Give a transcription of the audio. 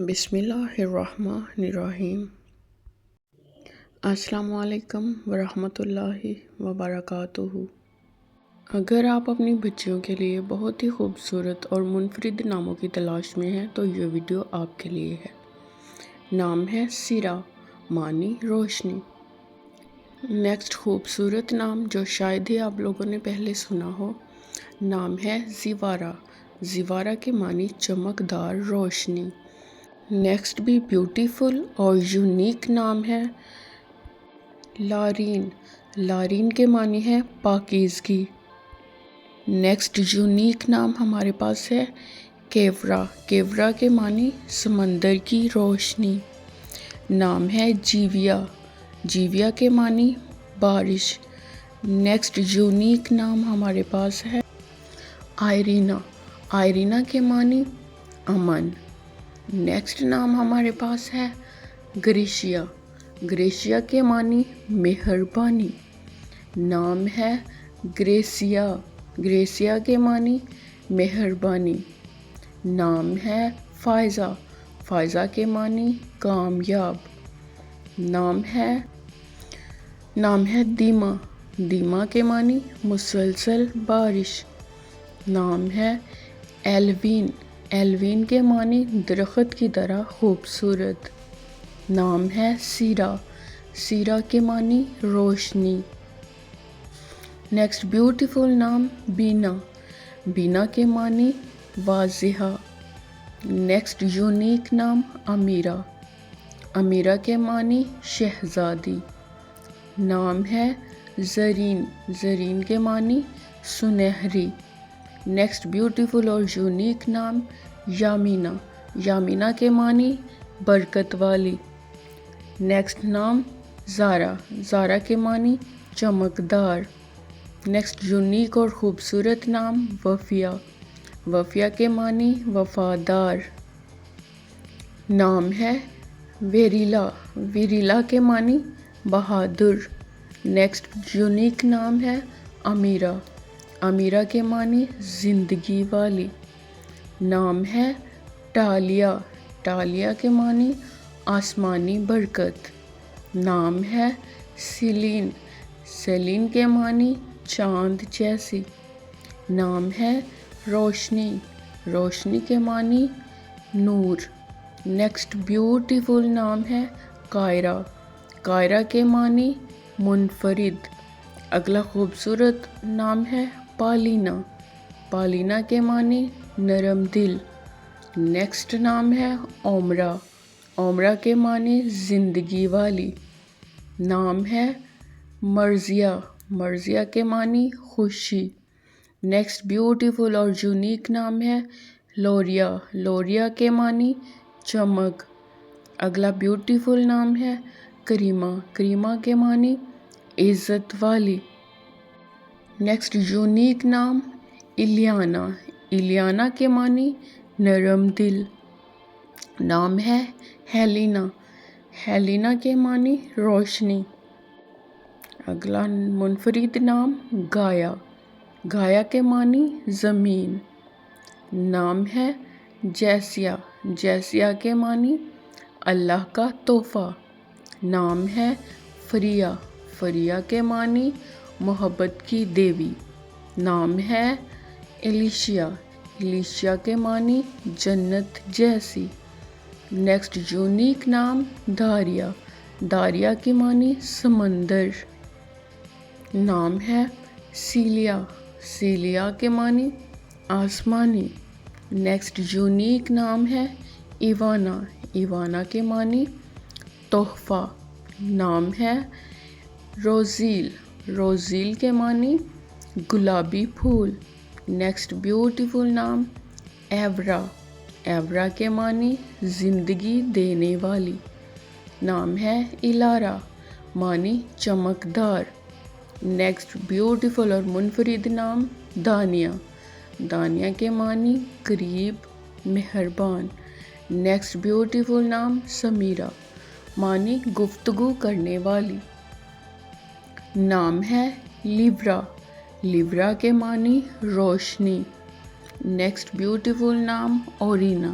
بسم اللہ الرحمن الرحیم۔ السلام علیکم ورحمۃ اللہ وبرکاتہ۔ اگر آپ اپنی بچیوں کے لیے بہت ہی خوبصورت اور منفرد ناموں کی تلاش میں ہیں تو یہ ویڈیو آپ کے لیے ہے۔ نام ہے سیرا، معنی روشنی۔ نیکسٹ خوبصورت نام جو شاید ہی آپ لوگوں نے پہلے سنا ہو، نام ہے زیورہ۔ زیورہ کے معنی چمکدار، روشنی۔ نیکسٹ بھی بیوٹیفل اور یونیک نام ہے لارین۔ لارین کے معنی ہے پاکیزگی۔ نیکسٹ یونیک نام ہمارے پاس ہے کیورا۔ کیورا کے معنی سمندر کی روشنی۔ نام ہے جیویا۔ جیویا کے معنی بارش۔ نیکسٹ یونیک نام ہمارے پاس ہے آئرینا۔ آئرینا کے معنی امن۔ نیکسٹ نام ہمارے پاس ہے گریشیا۔ گریشیا کے معنی مہربانی۔ نام ہے گریسیا۔ گریسیا کے معنی مہربانی۔ نام ہے فائزہ۔ فائزہ کے معنی کامیاب۔ نام ہے دیما۔ دیما کے معنی مسلسل بارش۔ نام ہے ایلوین۔ ایلوین کے معنی درخت کی طرح خوبصورت۔ نام ہے سیرا۔ سیرا کے معنی روشنی۔ نیکسٹ بیوٹیفل نام بینا۔ بینا کے معنی واضحہ۔ نیکسٹ یونیک نام امیرہ۔ امیرہ کے معنی شہزادی۔ نام ہے زرین۔ زرین کے معنی سنہری۔ نیکسٹ بیوٹیفل اور یونیک نام یامینا۔ یامینا کے معنی برکت والی۔ نیکسٹ نام زارا۔ زارا کے معنی چمکدار۔ نیکسٹ یونیک اور خوبصورت نام وفیہ۔ وفیہ کے معنی وفادار۔ نام ہے ویریلا۔ ویریلا کے معنی بہادر۔ نیکسٹ یونیک نام ہے امیرہ۔ امیرہ کے معنی زندگی والی۔ نام ہے ٹالیا۔ ٹالیا کے معنی آسمانی برکت۔ نام ہے سیلین۔ سیلین کے معنی چاند جیسی۔ نام ہے روشنی۔ روشنی کے معنی نور۔ نیکسٹ بیوٹیفل نام ہے کائرہ۔ کائرہ کے معنی منفرد۔ اگلا خوبصورت نام ہے پالینا۔ پالینا کے معنی نرم دل۔ نیکسٹ نام ہے اومرا۔ اومرا کے معنی زندگی والی۔ نام ہے مرضیہ۔ مرضیہ کے معنی خوشی۔ نیکسٹ بیوٹیفل اور یونیک نام ہے لوریا۔ لوریا کے معنی چمک۔ اگلا بیوٹیفل نام ہے کریمہ۔ کریمہ کے معنی عزت والی۔ نیکسٹ یونیک نام الیانا۔ الیانا کے معنی نرم دل۔ نام ہے ہیلینا۔ ہیلینا کے معنی روشنی۔ اگلا منفرد نام گایا۔ گایا کے معنی زمین۔ نام ہے جیسیہ۔ جیسیہ کے معنی اللہ کا تحفہ۔ نام ہے فریہ۔ فریہ کے معنی محبت کی دیوی۔ نام ہے الیشیا۔ الیشیا کے معنی جنت جیسی۔ نیکسٹ یونیک نام داریا۔ داریا کے معنی سمندر۔ نام ہے سیلیا۔ سیلیا کے معنی آسمانی۔ نیکسٹ یونیک نام ہے ایوانا۔ ایوانا کے معنی تحفہ۔ نام ہے روزیل۔ روزیل کے معنی گلابی پھول۔ نیکسٹ بیوٹیفل نام ایورا۔ ایورا کے معنی زندگی دینے والی۔ نام ہے الارا۔ معنی چمکدار۔ نیکسٹ بیوٹیفل اور منفرد نام دانیہ۔ دانیہ کے معنی قریب، مہربان۔ نیکسٹ بیوٹیفل نام سمیرہ۔ معنی گفتگو کرنے والی۔ نام ہے لیورا۔ لیورا کے معنی روشنی۔ نیکسٹ بیوٹیفل نام اورینا۔